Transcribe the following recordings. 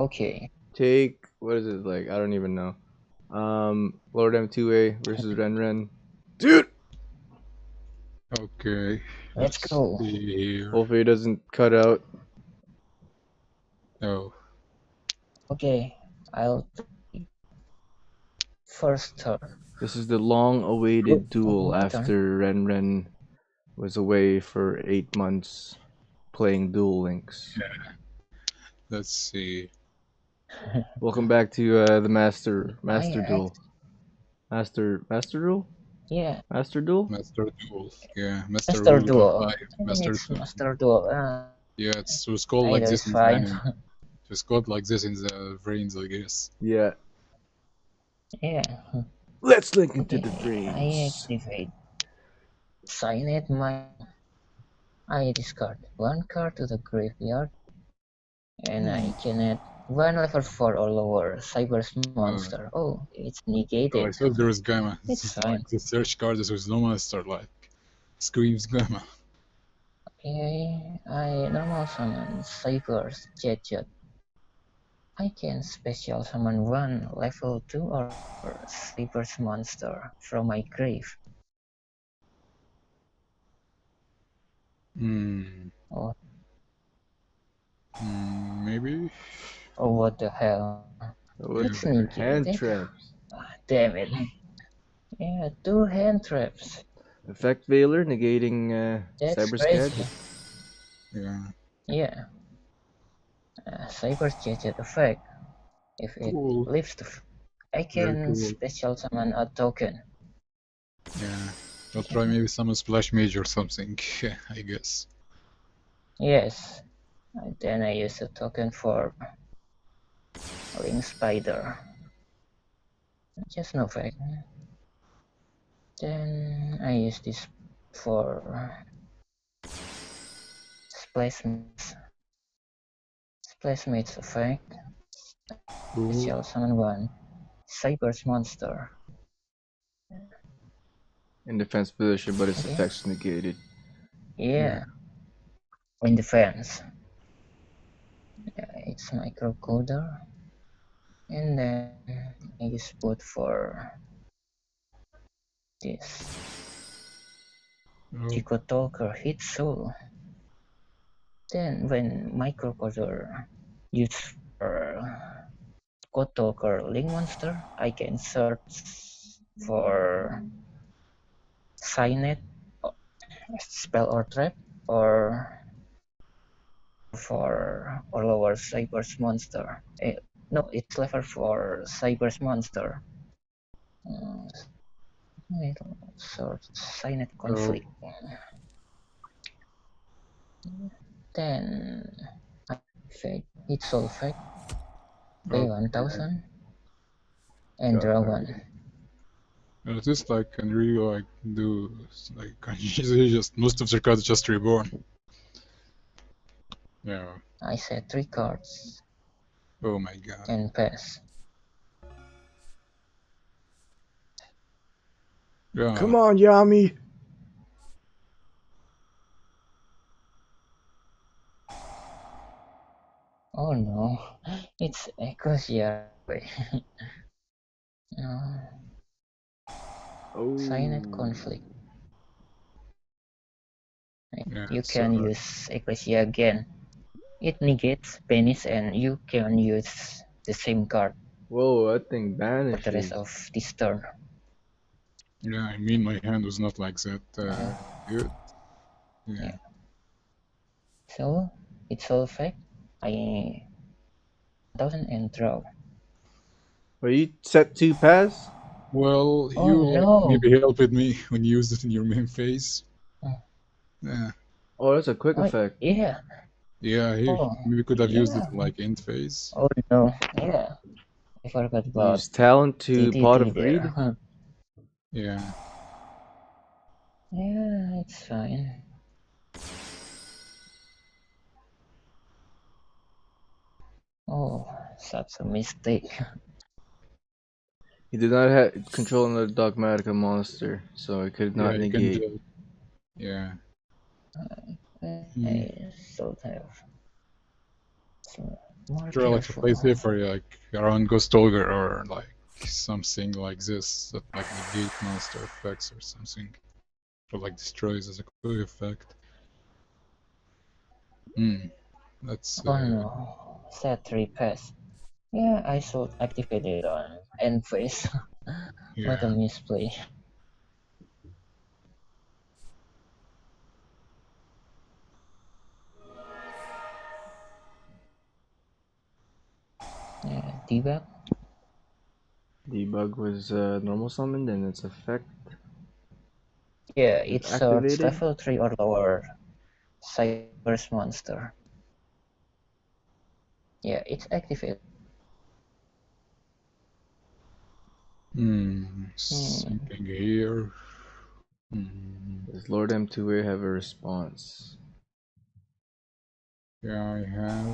Okay. Take, what is it like? I don't even know. Lord M2A versus Ren. Dude! Okay. Let's go. See here. Hopefully it doesn't cut out. Oh. Okay. I'll first turn. This is the long-awaited duel My turn. after Ren was away for 8 months playing Duel Links. Yeah. Let's see. Welcome back to the Master Duel. Master Duel? Yeah. Master Duel? Master Duel. Yeah. Master Rule Duel. 5. Master It's Duel. Master Duel. Yeah, it was called like Either this is in the fine. anime. It was called like this in the brains, I guess. Yeah. Yeah. Let's link into Okay. the I brains. activate. Sign it. I discard one card to the graveyard, and I can add one level 4 or lower Cyber's monster. Oh, it's Oh, negated. I thought there was Gamma. This It's is fine. like the search card. This was no monster, like screams Gamma. Okay, I normal summon Cyber's Gadget. I can special summon one level 2 or Cyber's monster from my grave. Oh, Maybe. oh, what the hell? What It's the hand negated. traps? Ah, damn it. Yeah, 2 hand traps. Effect Veiler negating That's Cyber's crazy. Gadget. Yeah. Yeah. Cyber's Gadget effect. If it Cool. leaves the I Very can cool. special summon a token. Yeah. I'll try maybe summon Splash Mage or something, I guess. Yes. And then I use a token for Ring Spider. Just no fact. Then I use this for Splash Mates effect. Special summon one Cyber's monster. In defense position, but its effects negated. Yeah. In defense. Yeah, it's microcoder. And then I use both for this. Chico Talker hit soul. Then when microcoder use for Code Talker Link Monster, I can search for sign it, spell or trap, or for or lower Cyber's monster. No, it's level for Cyber's monster. Sort sign it conflict. Then fate it's all fate. Pay 1000 and draw one. This like can really like do like usually just most of their cards just reborn. Yeah. I said 3 cards. Oh my god. And pass. Yeah. Come on, Yami! Oh no, it's Ecosia. No. Oh. Silent conflict. Yeah, you can use Ecclesia again. It negates Penis and you can use the same card. Whoa, that thing For the rest vanishes. of this turn. Yeah, I mean my hand was not like that good. Yeah. So it's all fact. I 1000 and draw. Were you set to pass? Well, Oh, you no. maybe helped me when you used it in your main phase. Yeah. Oh, that's a quick effect. Yeah. Yeah, he maybe could have used it in like end phase. Oh no, yeah. I forgot about Use talent to TTT Pot of there. Greed? Yeah. Yeah, it's fine. Oh, such a mistake. He did not have control another Dogmatika monster, so he could not negate. Yeah. I still have. So More Try like to play careful. safer, like around Ghost Ogre or like something like this that like negate monster effects or something, or like destroys as a quick effect. That's Oh no. Set 3 pass. Yeah, I should activate it on end phase. What a yeah. misplay. Yeah, debug. Debug was normal summoned and its effect Yeah, is it search activated. level 3 or lower. Cyber's monster. Yeah, it's activated. Something here. Does Lord M2A have a response? Yeah, I have.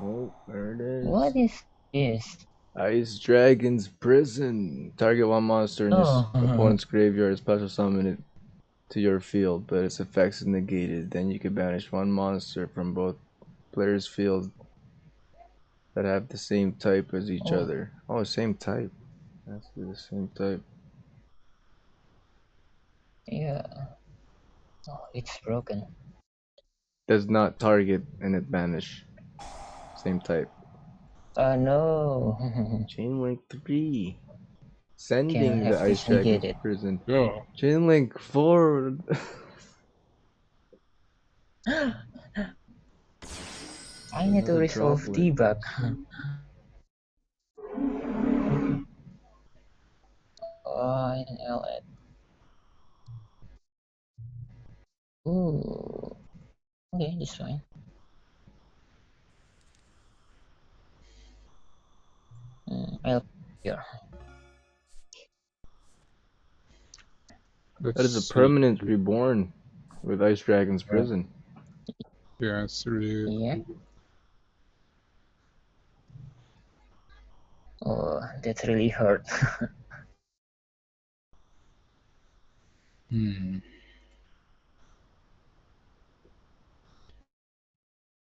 Oh, there it is. What is this? Ice Dragon's Prison. Target one monster in this Oh, opponent's graveyard, special summon it to your field, but its effects is negated. Then you can banish one monster from both players' field that have the same type as each oh, other. Oh, same type. That's the same type. yeah. Oh, it's broken. Does not target and it banish. Same type. No. Chainlink 3. Can Sending the have Ice this Dragon's negated. Prison. Oh, Chainlink 4. I need to Another resolve droplet. debug. Oh, INLed. Ooh. Okay, this fine. I'll here. That is a let's see. permanent reborn with Ice Dragon's Yeah, Prison. yeah, it's really Yeah. cool. Oh, that really hurt.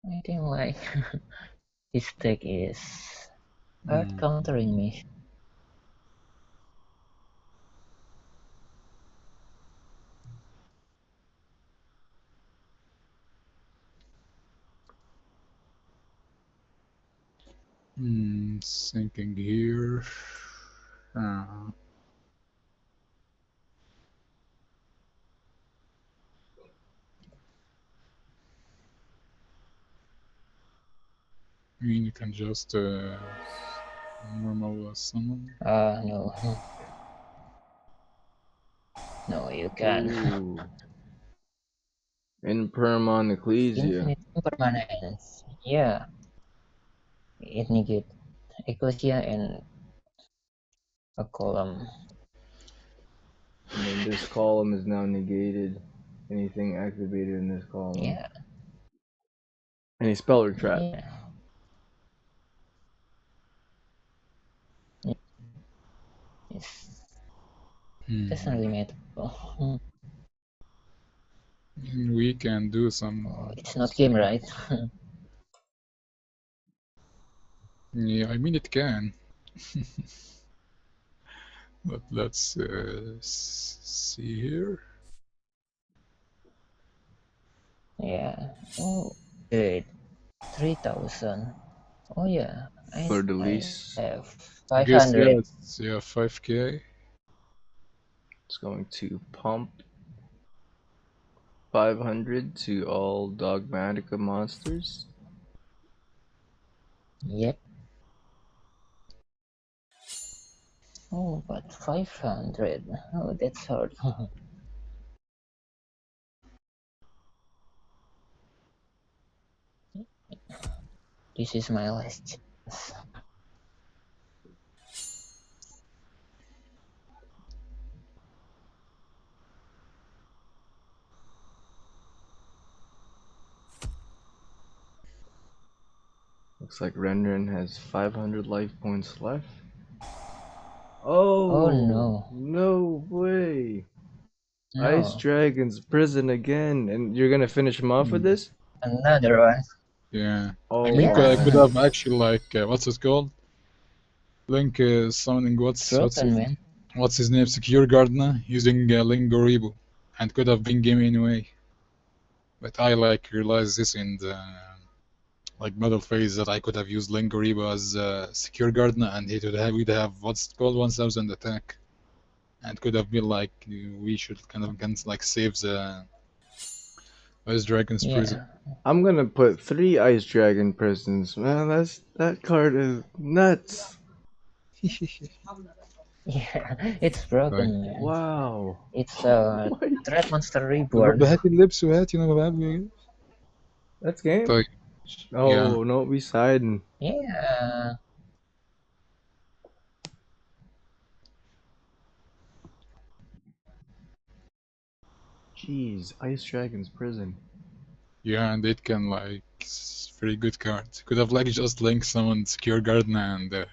I think like this deck is hard countering me. Thinking here. Uh, I mean, you can just normal summon. No. No, you can. Ooh. Impermon Ecclesia. Infinite impermanence. Yeah. It negates Ecclesia and a column. And then this column is now negated. Anything activated in this column. Yeah. Any spell or trap. Yeah. It's definitely made. And we can do Oh, some. it's not game, right? Yeah, I mean it can. But let's see here. Yeah. Oh, good. 3,000. Oh yeah. For the I lease, have I guess 500. yeah, it's, yeah, 5K. it's going to pump 500 to all Dogmatika monsters. Yep. Oh, but 500. Oh, that's hard. This is my last chance. Looks like Renren has 500 life points left. Oh Oh, no. no way. Ice No. Dragon's Prison again. And you're gonna finish him off with this? Another one. Yeah. Oh, I mean, Yeah. I could have actually like what's it called? Link summoning Broken, man. what's his name? Secure Gardener using Lingoribu, and could have been game anyway. But I like realized this in the like battle phase that I could have used Lingoribu as Secure Gardener, and he would have what's it called 1000 attack, and could have been like we should kind of like save the Ice Dragon's prison. Yeah. I'm gonna put 3 Ice Dragon prisons. Man, that card is nuts. Yeah. It's broken, man. Wow. It's a What? Threat Monster طب Reborn. هات اللبس وهات يلا بلعب. That's game? طيب. Yeah. Oh, no, we siding. Yeah. Jeez, Ice Dragon's prison. Yeah, and it can like very good cards. Could have like just link someone Secure Gardener and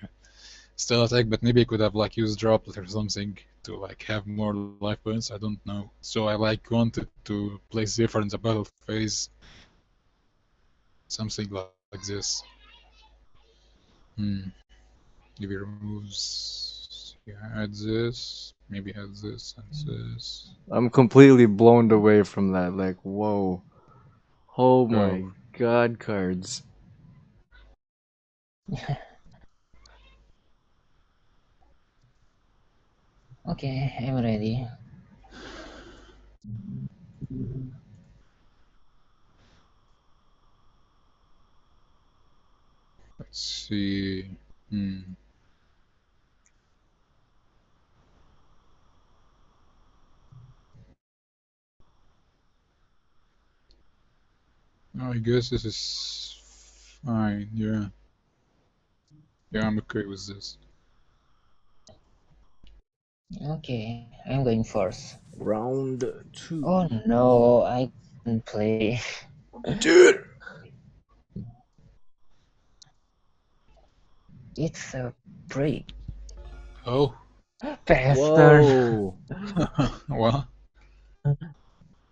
still attack, but maybe could have like used Droplet or something to like have more life points. I don't know. So I like wanted to play safer in the battle phase. Something like this. Maybe removes. Yeah, add this. Maybe add this and this. I'm completely blown away from that. Like, whoa. Oh my Oh, god, cards. Okay, I'm ready. let's see. I guess this is fine. Yeah. Yeah, I'm okay with this. Okay, I'm going first. Round 2. Oh no, I can play. Dude! It's a break. Oh. Bastard. Whoa! What?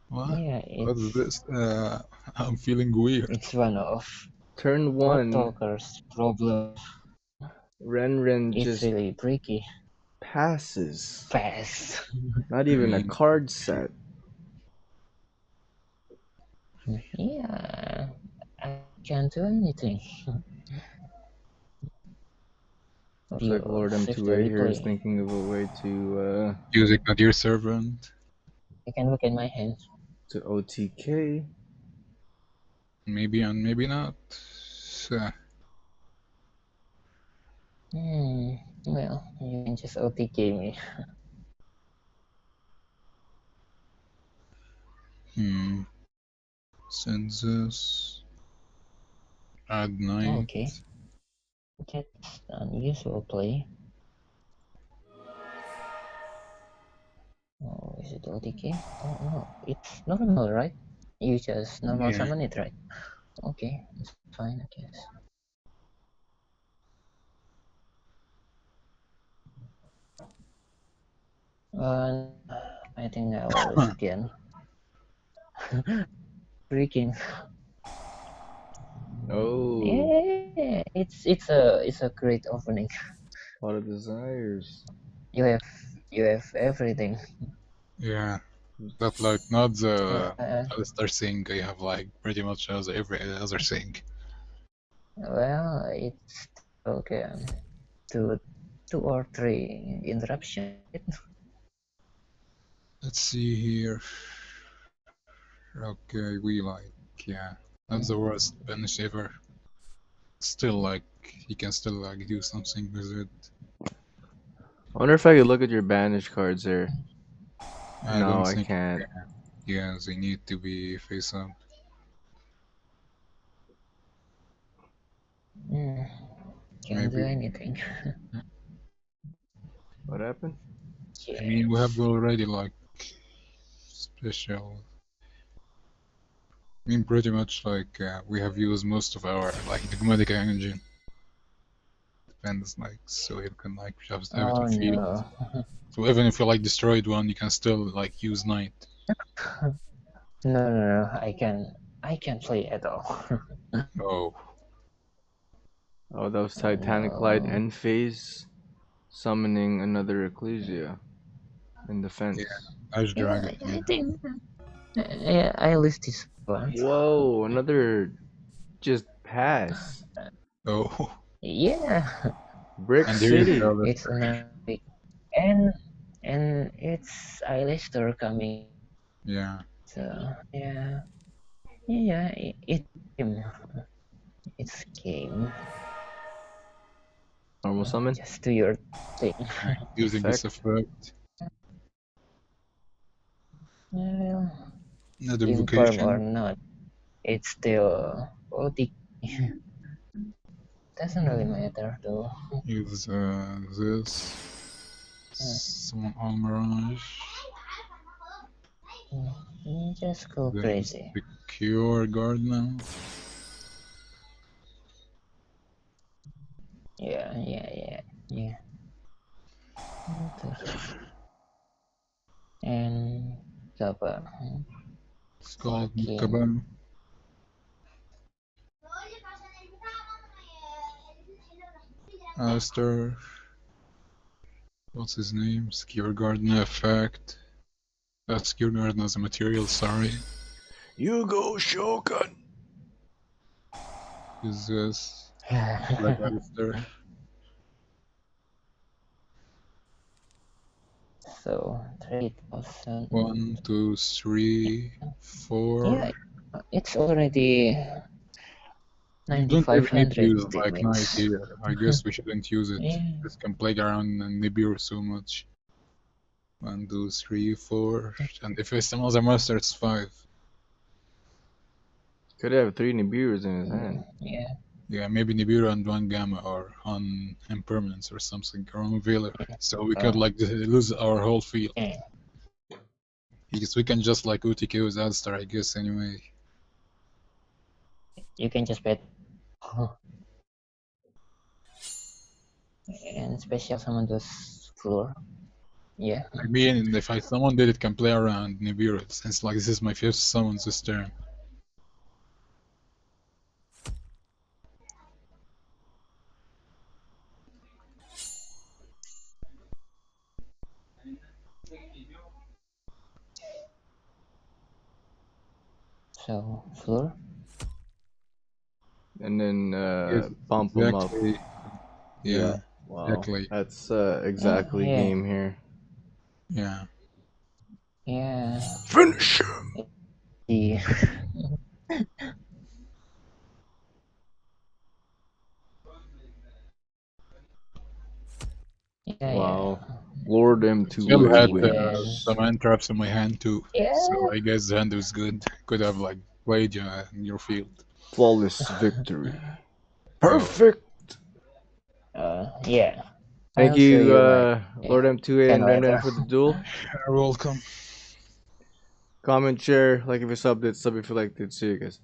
What? Yeah, What's this? I'm feeling weird. it's one of Turn all 1, talkers' problem. Ren It's just really tricky. passes. Fast. Not I even a mean, card set. Yeah, I can't do anything. Looks like Lord Save the M2A here is replay. thinking of a way to using Nadir Servant. I can look at my hands. OTK. Maybe and maybe not. Well, you can just OTK me. Send this. Add night. Okay. That's unusual play. Oh, is it OTK? Oh no, it's normal, right? You just normal Yeah. summon it, right? Okay, it's fine, I guess. I think I will lose again. Freaking. Oh. Yeah, it's a great opening. A lot of desires. You have everything. Yeah. That like not the Uh, Alistair thing. I have like pretty much as every other thing. well, it's okay. Two or three interruption. Let's see here. Okay, we like, yeah, not the worst banish ever. Still like, you can still like do something with it. I wonder if I could look at your banish cards there. I No, don't I think can't. Yeah, they need to be face up. Can't do anything. What happened? Yeah. I mean, we have already like special. I mean, pretty much like we have used most of our like Dogmatika engine. Depends like, so you can like just have it Oh in field. no. So even if you like destroyed one, you can still like use night. No, I can I can't play at all. Oh, Oh, that was Titanic Light No. end phase, summoning another Ecclesia in defense. Ash Yeah, Dragon. I think I lose this one. Whoa, another just pass. Oh, Yeah, Brick and here's the City. other. it's another big, and it's Eyelister coming. Yeah. So yeah, yeah, it's game. It's game. Normal summon. Just do your thing. Using this Effect. effect. Well, Another inform or invocation. not, it's still OT. Doesn't really matter though. Use this. Summon all Mirage. Just go Then crazy. secure guard now. Yeah. And cover. It's called Fucking. Cabal. Aster. What's his name? Secure Garden effect. Secure Garden as a material, sorry. You go Shogun. Is this Black Alistair? So 3,000. 1, 2, 3, 4. Yeah, it's already You don't even need to 9,500 use like Knight damage. here. I guess we shouldn't use it. Yeah. This can play around Nibiru so much. 1, 2, 3, 4. And if it's another master, it's 5. Could have 3 Nibiru's in his hand. Yeah. Yeah, maybe Nibiru and 1 Gamma or on Impermanence or something, or on Veiler. So we could like lose our whole field. Yeah. Because we can just like UTK with Alstar, I guess, anyway. You can just bet. And special summon those floor. Yeah. I mean, if someone did it, can play around Nibiru, since like this is my 5th summon this turn. So floor. And then Yes, bump him up. exactly. Yeah, Wow. exactly. That's exactly Yeah. game here. Yeah. Yeah. Finish him. The yeah, Wow. Lord M2A Still had wins. some hand traps in my hand too. Yeah. So I guess the hand was good. Could have like played you in your field. Flawless victory. Perfect. Yeah. Thank I'll you, show you my Lord M2A and later. Remnant for the duel. You're welcome. Comment, share, like if you subbed it, sub if you liked it. See you guys.